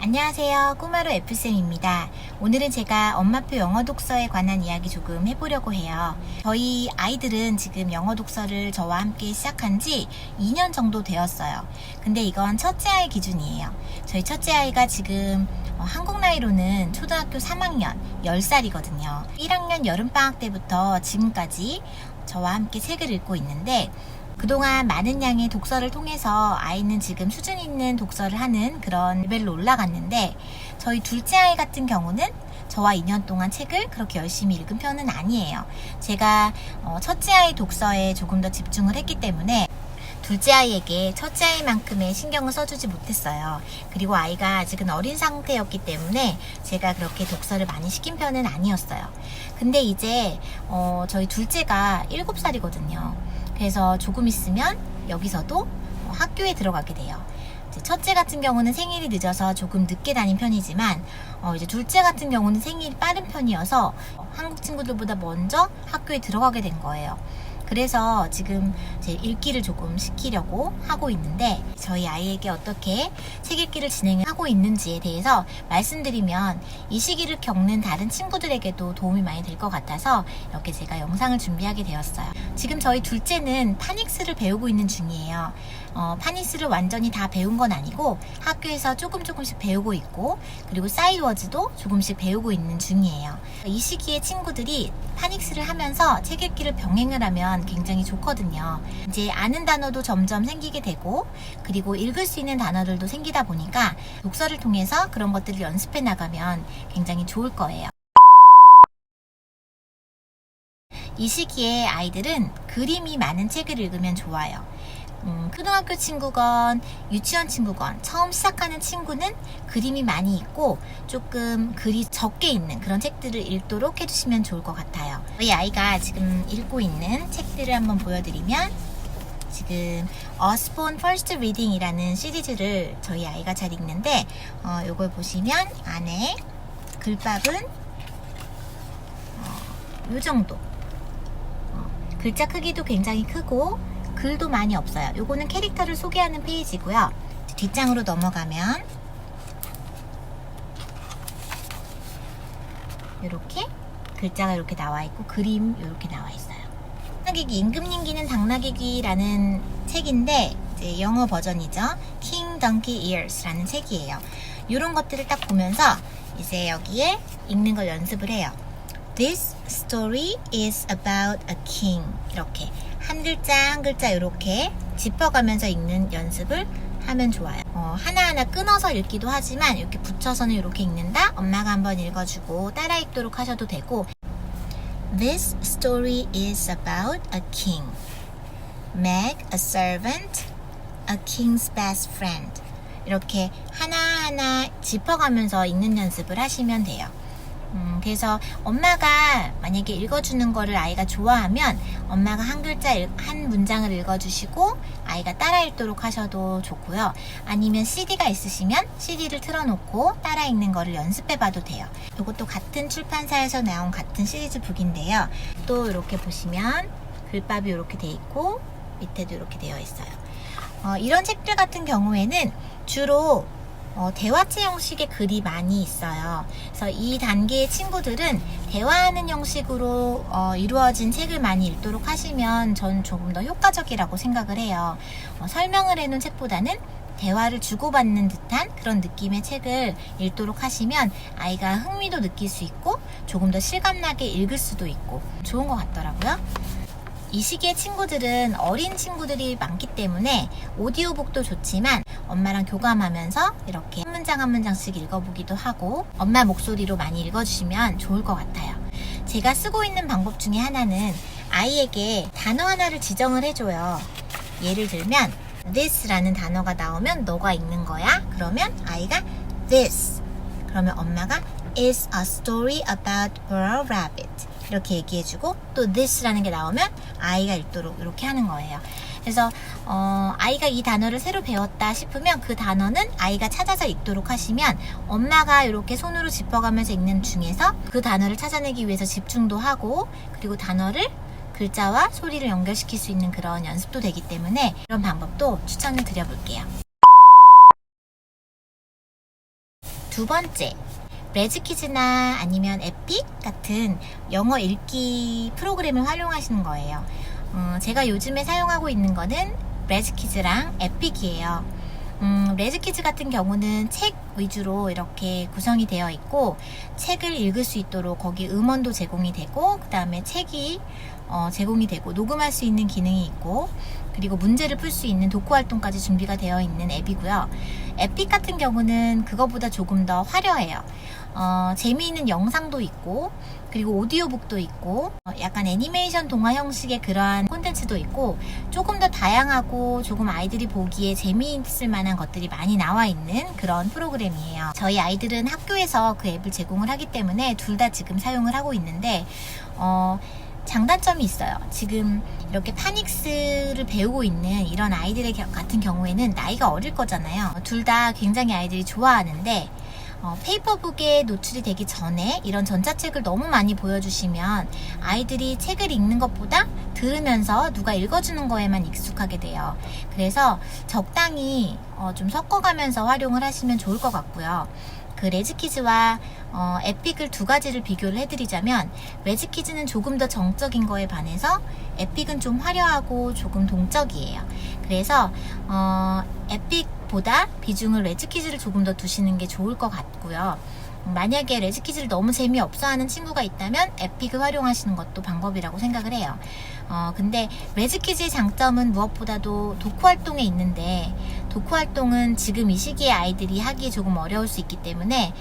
안녕하세요. 꼬마로 F쌤입니다. 오늘은 제가 엄마표 영어 독서에 관한 이야기 조금 해보려고 해요. 저희 아이들은 지금 영어 독서를 저와 함께 시작한 지 2년 정도 되었어요. 근데 이건 첫째 아이 기준이에요. 저희 첫째 아이가 지금 한국 나이로는 초등학교 3학년 10살이거든요. 1학년 여름방학 때부터 지금까지 저와 함께 책을 읽고 있는데 그동안 많은 양의 독서를 통해서 아이는 지금 수준 있는 독서를 하는 그런 레벨로 올라갔는데 저희 둘째 아이 같은 경우는 저와 2년 동안 책을 그렇게 열심히 읽은 편은 아니에요. 제가 첫째 아이 독서에 조금 더 집중을 했기 때문에 둘째 아이에게 첫째 아이만큼의 신경을 써주지 못했어요. 그리고 아이가 아직은 어린 상태였기 때문에 제가 그렇게 독서를 많이 시킨 편은 아니었어요. 근데 이제 저희 둘째가 7살이거든요. 그래서 조금 있으면 여기서도 학교에 들어가게 돼요. 이제 첫째 같은 경우는 생일이 늦어서 조금 늦게 다닌 편이지만 이제 둘째 같은 경우는 생일이 빠른 편이어서 한국 친구들보다 먼저 학교에 들어가게 된 거예요. 그래서 지금 제 읽기를 조금 시키려고 하고 있는데 저희 아이에게 어떻게 책 읽기를 진행하고 있는지에 대해서 말씀드리면 이 시기를 겪는 다른 친구들에게도 도움이 많이 될 것 같아서 이렇게 제가 영상을 준비하게 되었어요. 지금 저희 둘째는 파닉스를 배우고 있는 중이에요. 파닉스를 완전히 다 배운 건 아니고 학교에서 조금씩 배우고 있고 그리고 사이드워즈도 조금씩 배우고 있는 중이에요. 이 시기에 친구들이 파닉스를 하면서 책 읽기를 병행을 하면 굉장히 좋거든요. 이제 아는 단어도 점점 생기게 되고 그리고 읽을 수 있는 단어들도 생기다 보니까 독서를 통해서 그런 것들을 연습해 나가면 굉장히 좋을 거예요. 이 시기에 아이들은 그림이 많은 책을 읽으면 좋아요. 초등학교 친구건 유치원 친구건 처음 시작하는 친구는 그림이 많이 있고 조금 글이 적게 있는 그런 책들을 읽도록 해주시면 좋을 것 같아요. 저희 아이가 지금 읽고 있는 책들을 한번 보여드리면 지금 Osborne First Reading 이라는 시리즈를 저희 아이가 잘 읽는데 요걸 보시면 안에 글밥은 요 정도 글자 크기도 굉장히 크고 글도 많이 없어요. 요거는 캐릭터를 소개하는 페이지고요. 뒷장으로 넘어가면 이렇게 글자가 이렇게 나와 있고 그림 이렇게 나와 있어요. 당나귀기 임금님기는 당나귀기라는 책인데 이제 영어 버전이죠. King Donkey Ears라는 책이에요. 이런 것들을 딱 보면서 이제 여기에 읽는 걸 연습을 해요. This story is about a king. 이렇게 한 글자 한 글자 이렇게 짚어가면서 읽는 연습을 하면 좋아요. 하나하나 끊어서 읽기도 하지만 이렇게 붙여서는 이렇게 읽는다. 엄마가 한번 읽어주고 따라 읽도록 하셔도 되고 This story is about a king. Meg, a servant, a king's best friend. 이렇게 하나하나 짚어가면서 읽는 연습을 하시면 돼요. 그래서 엄마가 만약에 읽어주는 거를 아이가 좋아하면 엄마가 한 글자 한 문장을 읽어주시고 아이가 따라 읽도록 하셔도 좋고요. 아니면 CD가 있으시면 CD를 틀어놓고 따라 읽는 거를 연습해봐도 돼요. 이것도 같은 출판사에서 나온 같은 시리즈 북인데요. 또 이렇게 보시면 글밥이 이렇게 돼 있고 밑에도 이렇게 되어 있어요. 이런 책들 같은 경우에는 주로 대화체 형식의 글이 많이 있어요. 그래서 이 단계의 친구들은 대화하는 형식으로 이루어진 책을 많이 읽도록 하시면 전 조금 더 효과적이라고 생각을 해요. 설명을 해놓은 책보다는 대화를 주고받는 듯한 그런 느낌의 책을 읽도록 하시면 아이가 흥미도 느낄 수 있고 조금 더 실감나게 읽을 수도 있고 좋은 것 같더라고요. 이 시기의 친구들은 어린 친구들이 많기 때문에 오디오북도 좋지만 엄마랑 교감하면서 이렇게 한 문장 한 문장씩 읽어보기도 하고 엄마 목소리로 많이 읽어주시면 좋을 것 같아요. 제가 쓰고 있는 방법 중에 하나는 아이에게 단어 하나를 지정을 해줘요. 예를 들면 this라는 단어가 나오면 너가 읽는 거야. 그러면 아이가 this 그러면 엄마가 is a story about a rabbit 이렇게 얘기해주고 또 this라는 게 나오면 아이가 읽도록 이렇게 하는 거예요. 그래서 아이가 이 단어를 새로 배웠다 싶으면 그 단어는 아이가 찾아서 읽도록 하시면 엄마가 이렇게 손으로 짚어가면서 읽는 중에서 그 단어를 찾아내기 위해서 집중도 하고 그리고 단어를 글자와 소리를 연결시킬 수 있는 그런 연습도 되기 때문에 이런 방법도 추천을 드려볼게요. 두 번째, 레즈키즈나 아니면 에픽 같은 영어 읽기 프로그램을 활용하시는 거예요. 제가 요즘에 사용하고 있는 거는 레즈키즈랑 에픽이에요. 레즈키즈 같은 경우는 책 위주로 이렇게 구성이 되어 있고, 책을 읽을 수 있도록 거기 음원도 제공이 되고, 그 다음에 책이 제공이 되고, 녹음할 수 있는 기능이 있고, 그리고 문제를 풀 수 있는 독후 활동까지 준비가 되어 있는 앱이고요. 에픽 같은 경우는 그거보다 조금 더 화려해요. 재미있는 영상도 있고, 그리고 오디오북도 있고, 약간 애니메이션 동화 형식의 그러한 콘텐츠도 있고, 조금 더 다양하고 조금 아이들이 보기에 재미있을 만한 것들이 많이 나와 있는 그런 프로그램이에요. 저희 아이들은 학교에서 그 앱을 제공을 하기 때문에 둘 다 지금 사용을 하고 있는데, 장단점이 있어요. 지금 이렇게 파닉스를 배우고 있는 이런 아이들의 같은 경우에는 나이가 어릴 거잖아요. 둘 다 굉장히 아이들이 좋아하는데, 페이퍼북에 노출이 되기 전에 이런 전자책을 너무 많이 보여주시면 아이들이 책을 읽는 것보다 들으면서 누가 읽어주는 거에만 익숙하게 돼요. 그래서 적당히 좀 섞어가면서 활용을 하시면 좋을 것 같고요. 그 레즈키즈와 에픽을 두 가지를 비교를 해드리자면, 레즈키즈는 조금 더 정적인 거에 반해서 에픽은 좀 화려하고 조금 동적이에요. 그래서 에픽보다 비중을 레즈키즈를 조금 더 두시는 게 좋을 것 같고요. 만약에 레즈키즈를 너무 재미없어 하는 친구가 있다면 에픽을 활용하시는 것도 방법이라고 생각을 해요. 근데 레즈키즈의 장점은 무엇보다도 독후 활동에 있는데, 독후 활동은 지금 이 시기에 아이들이 하기 조금 어려울 수 있기 때문에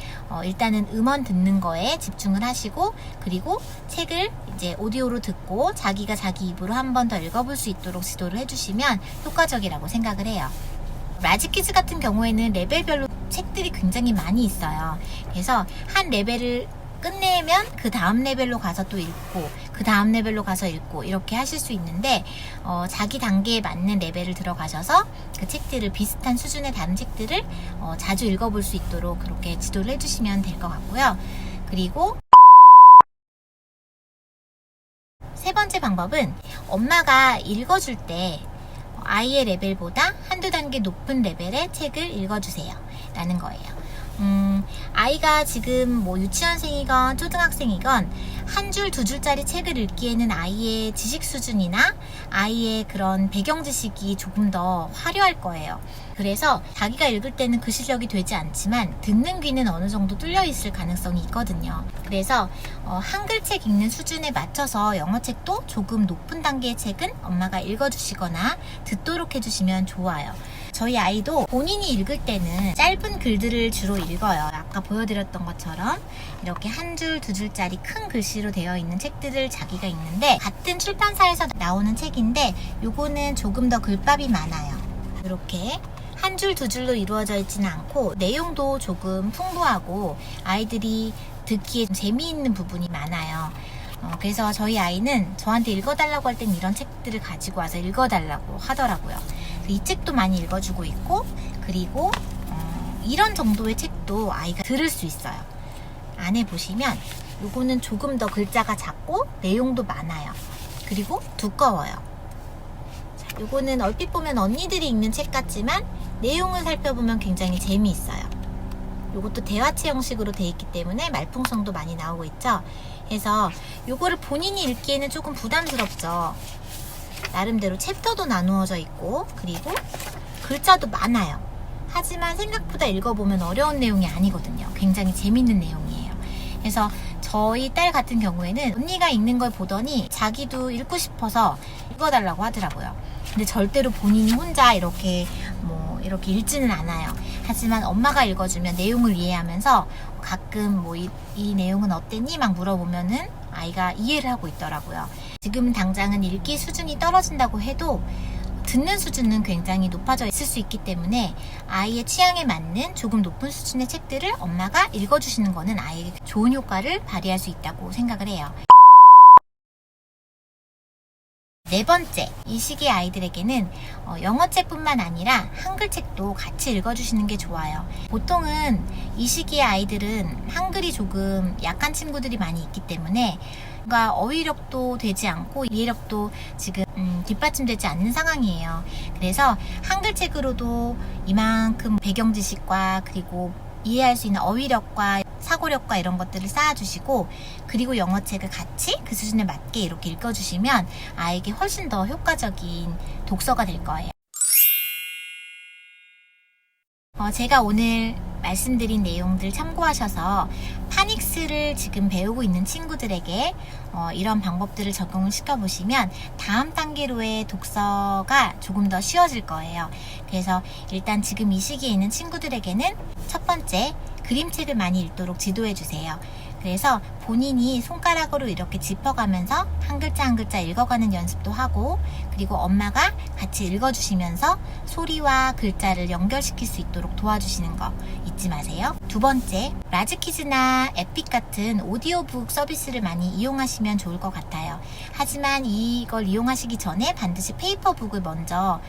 일단은 음원 듣는 거에 집중을 하시고, 그리고 책을 이제 오디오로 듣고 자기가 자기 입으로 한 번 더 읽어볼 수 있도록 지도를 해주시면 효과적이라고 생각을 해요. 라지키즈 같은 경우에는 레벨별로 책들이 굉장히 많이 있어요. 그래서 한 레벨을 끝내면 그 다음 레벨로 가서 또 읽고, 그 다음 레벨로 가서 읽고, 이렇게 하실 수 있는데, 자기 단계에 맞는 레벨을 들어가셔서 그 책들을, 비슷한 수준의 다른 책들을 자주 읽어볼 수 있도록 그렇게 지도를 해주시면 될 것 같고요. 그리고 세 번째 방법은, 엄마가 읽어줄 때 아이의 레벨보다 한두 단계 높은 레벨의 책을 읽어주세요 라는 거예요. 아이가 지금 뭐 유치원생이건 초등학생이건 한 줄, 두 줄짜리 책을 읽기에는 아이의 지식 수준이나 아이의 그런 배경 지식이 조금 더 화려할 거예요. 그래서 자기가 읽을 때는 그 실력이 되지 않지만 듣는 귀는 어느 정도 뚫려 있을 가능성이 있거든요. 그래서 한글책 읽는 수준에 맞춰서 영어책도 조금 높은 단계의 책은 엄마가 읽어주시거나 듣도록 해주시면 좋아요. 저희 아이도 본인이 읽을 때는 짧은 글들을 주로 읽어요. 아까 보여드렸던 것처럼 이렇게 한 줄, 두 줄짜리 큰 글씨로 되어 있는 책들을 자기가 읽는데, 같은 출판사에서 나오는 책인데 요거는 조금 더 글밥이 많아요. 이렇게 한 줄, 두 줄로 이루어져 있지는 않고 내용도 조금 풍부하고 아이들이 듣기에 재미있는 부분이 많아요. 그래서 저희 아이는 저한테 읽어달라고 할 땐 이런 책들을 가지고 와서 읽어달라고 하더라고요. 이 책도 많이 읽어주고 있고, 그리고 이런 정도의 책도 아이가 들을 수 있어요. 안에 보시면 요거는 조금 더 글자가 작고 내용도 많아요. 그리고 두꺼워요. 자, 요거는 얼핏 보면 언니들이 읽는 책 같지만 내용을 살펴보면 굉장히 재미있어요. 요것도 대화체 형식으로 되어 있기 때문에 말풍성도 많이 나오고 있죠. 그래서 요거를 본인이 읽기에는 조금 부담스럽죠. 나름대로 챕터도 나누어져 있고, 그리고 글자도 많아요. 하지만 생각보다 읽어보면 어려운 내용이 아니거든요. 굉장히 재밌는 내용이에요. 그래서 저희 딸 같은 경우에는 언니가 읽는 걸 보더니 자기도 읽고 싶어서 읽어달라고 하더라고요. 근데 절대로 본인이 혼자 이렇게 읽지는 않아요. 하지만 엄마가 읽어주면 내용을 이해하면서 가끔 이 내용은 어땠니? 막 물어보면은 아이가 이해를 하고 있더라고요. 지금 당장은 읽기 수준이 떨어진다고 해도 듣는 수준은 굉장히 높아져 있을 수 있기 때문에 아이의 취향에 맞는 조금 높은 수준의 책들을 엄마가 읽어주시는 거는 아이에게 좋은 효과를 발휘할 수 있다고 생각을 해요. 네 번째, 이 시기 아이들에게는 영어책뿐만 아니라 한글책도 같이 읽어주시는 게 좋아요. 보통은 이 시기의 아이들은 한글이 조금 약한 친구들이 많이 있기 때문에 뭔가 어휘력도 되지 않고 이해력도 지금 뒷받침되지 않는 상황이에요. 그래서 한글책으로도 이만큼 배경 지식과 그리고 이해할 수 있는 어휘력과 사고력과 이런 것들을 쌓아주시고, 그리고 영어책을 같이 그 수준에 맞게 이렇게 읽어주시면 아이에게 훨씬 더 효과적인 독서가 될 거예요. 제가 오늘 말씀드린 내용들 참고하셔서 파닉스를 지금 배우고 있는 친구들에게 이런 방법들을 적용을 시켜보시면 다음 단계로의 독서가 조금 더 쉬워질 거예요. 그래서 일단 지금 이 시기에 있는 친구들에게는 첫 번째, 그림책을 많이 읽도록 지도해 주세요. 그래서 본인이 손가락으로 이렇게 짚어가면서 한 글자 한 글자 읽어가는 연습도 하고, 그리고 엄마가 같이 읽어주시면서 소리와 글자를 연결시킬 수 있도록 도와주시는 거 잊지 마세요. 두 번째, 라즈키즈나 에픽 같은 오디오북 서비스를 많이 이용하시면 좋을 것 같아요. 하지만 이걸 이용하시기 전에 반드시 페이퍼북을 먼저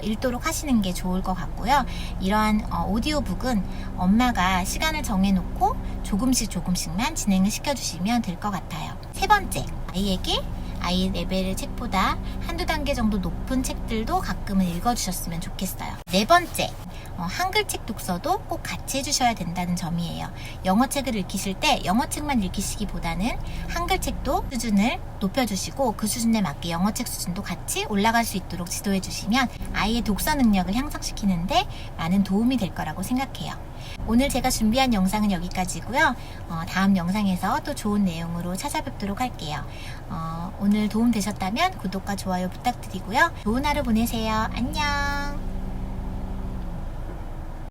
읽도록 하시는 게 좋을 것 같고요. 이러한 오디오북은 엄마가 시간을 정해놓고 조금씩만 진행을 시켜주시면 될 것 같아요. 세 번째, 아이에게 아이 레벨의 책보다 한두 단계 정도 높은 책들도 가끔은 읽어주셨으면 좋겠어요. 네 번째, 한글책 독서도 꼭 같이 해주셔야 된다는 점이에요. 영어책을 읽히실 때 영어책만 읽히시기보다는 한글책도 수준을 높여주시고 그 수준에 맞게 영어책 수준도 같이 올라갈 수 있도록 지도해 주시면 아이의 독서 능력을 향상시키는데 많은 도움이 될 거라고 생각해요. 오늘 제가 준비한 영상은 여기까지고요. 다음 영상에서 또 좋은 내용으로 찾아뵙도록 할게요. 오늘 도움 되셨다면 구독과 좋아요 부탁드리고요. 좋은 하루 보내세요. 안녕.